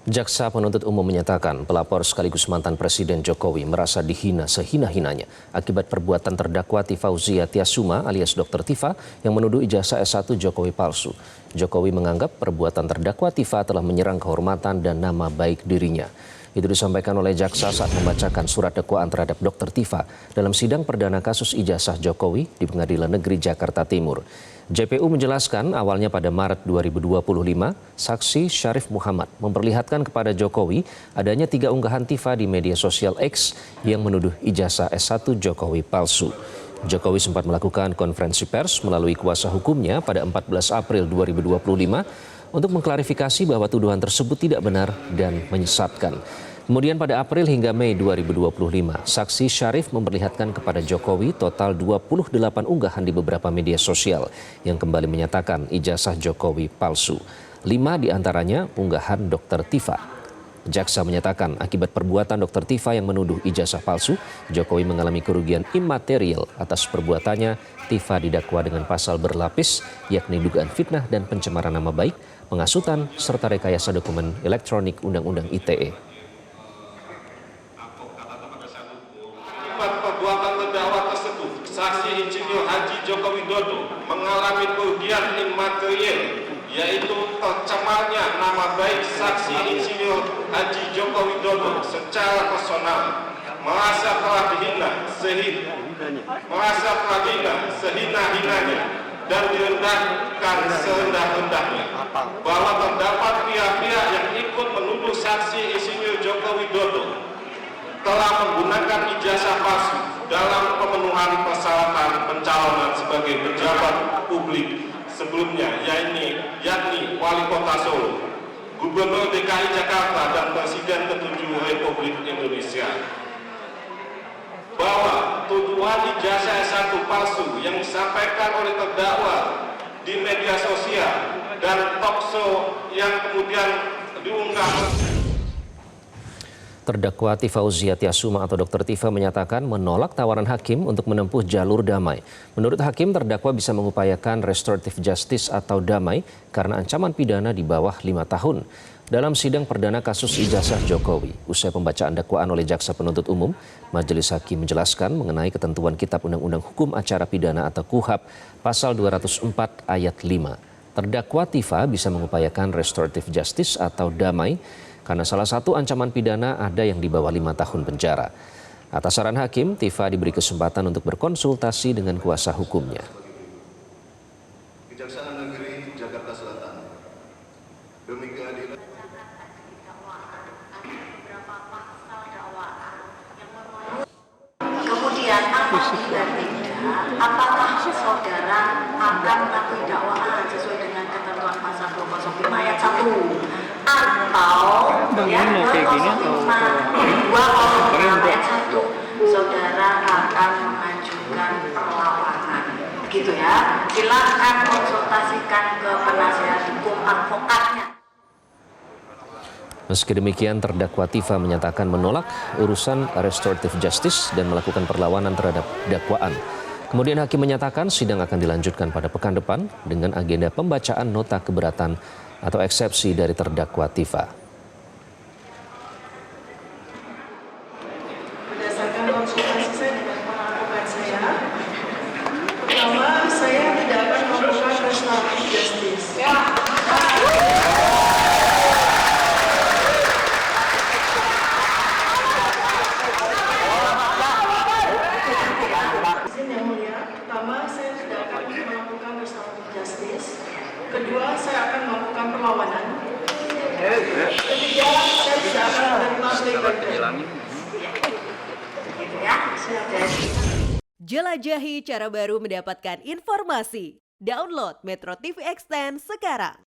Jaksa penuntut umum menyatakan pelapor sekaligus mantan Presiden Jokowi merasa dihina sehina-hinanya akibat perbuatan terdakwa Tifauzia Tiasuma alias Dr. Tifa yang menuduh ijazah S1 Jokowi palsu. Jokowi menganggap perbuatan terdakwa Tifa telah menyerang kehormatan dan nama baik dirinya. Itu disampaikan oleh jaksa saat membacakan surat dakwaan terhadap Dr. Tifa dalam sidang perdana kasus ijazah Jokowi di Pengadilan Negeri Jakarta Timur. JPU menjelaskan awalnya pada Maret 2025, saksi Syarif Muhammad memperlihatkan kepada Jokowi adanya 3 unggahan Tifa di media sosial X yang menuduh ijazah S1 Jokowi palsu. Jokowi sempat melakukan konferensi pers melalui kuasa hukumnya pada 14 April 2025 untuk mengklarifikasi bahwa tuduhan tersebut tidak benar dan menyesatkan. Kemudian pada April hingga Mei 2025, saksi Syarif memperlihatkan kepada Jokowi total 28 unggahan di beberapa media sosial yang kembali menyatakan ijazah Jokowi palsu. 5 diantaranya unggahan Dr. Tifa. Jaksa menyatakan akibat perbuatan Dr. Tifa yang menuduh ijazah palsu, Jokowi mengalami kerugian imaterial atas perbuatannya. Tifa didakwa dengan pasal berlapis, yakni dugaan fitnah dan pencemaran nama baik, penghasutan, serta rekayasa dokumen elektronik Undang-Undang ITE. Perbuatan terdakwa tersebut, saksi Insinyur Haji Joko Widodo mengalami kerugian imaterial, yaitu tercemarnya nama baik saksi Insinyur Haji Joko Widodo secara personal, merasa telah dihina sehina-hinanya dan direndahkan serendah-rendahnya, bahwa terdapat pihak-pihak yang ikut menuduh saksi Insinyur Joko Widodo telah menggunakan ijazah palsu dalam pemenuhan persyaratan pencalonan sebagai pejabat publik sebelumnya, yakni Wali Kota Solo, Gubernur DKI Jakarta, dan Presiden ke-7 Republik Indonesia. Bahwa tuduhan ijazah S1 palsu yang disampaikan oleh terdakwa di media sosial dan talkshow yang kemudian diunggah. Terdakwa Tifauzia Tiasuma atau Dr. Tifa menyatakan menolak tawaran hakim untuk menempuh jalur damai. Menurut hakim, terdakwa bisa mengupayakan restoratif justice atau damai karena ancaman pidana di bawah 5 tahun. Dalam sidang perdana kasus ijazah Jokowi, usai pembacaan dakwaan oleh jaksa penuntut umum, majelis hakim menjelaskan mengenai ketentuan Kitab Undang-Undang Hukum Acara Pidana atau KUHAP pasal 204 ayat 5. Terdakwa Tifa bisa mengupayakan restoratif justice atau damai karena salah satu ancaman pidana ada yang di bawah 5 tahun penjara. Atas saran hakim, Tifa diberi kesempatan untuk berkonsultasi dengan kuasa hukumnya. Kejaksaan Negeri Jakarta Selatan. Demi keadilan. Kemudian apakah saudara akan mengakui dakwaan sesuai dengan ketentuan pasal 205 ayat 1 atau ya 205 ayat 1 saudara akan mengajukan perlawanan, gitu ya. Silakan konsultasikan ke penasihat hukum advokatnya. Meski demikian, terdakwa Tifa menyatakan menolak urusan restoratif justice dan melakukan perlawanan terhadap dakwaan. Kemudian hakim menyatakan sidang akan dilanjutkan pada pekan depan dengan agenda pembacaan nota keberatan atau eksepsi dari terdakwa Tifa. Berdasarkan konsultasi saya dengan advokat saya, pertama saya tidak akan melakukan restoratif justice. Yang mulia, pertama saya tidak akan melakukan restoratif justice. Kedua, saya akan melakukan perlawanan. Ketiga, saya tidak akan menerima legal. Jelajahi cara baru mendapatkan informasi. Download Metro TV Extend sekarang.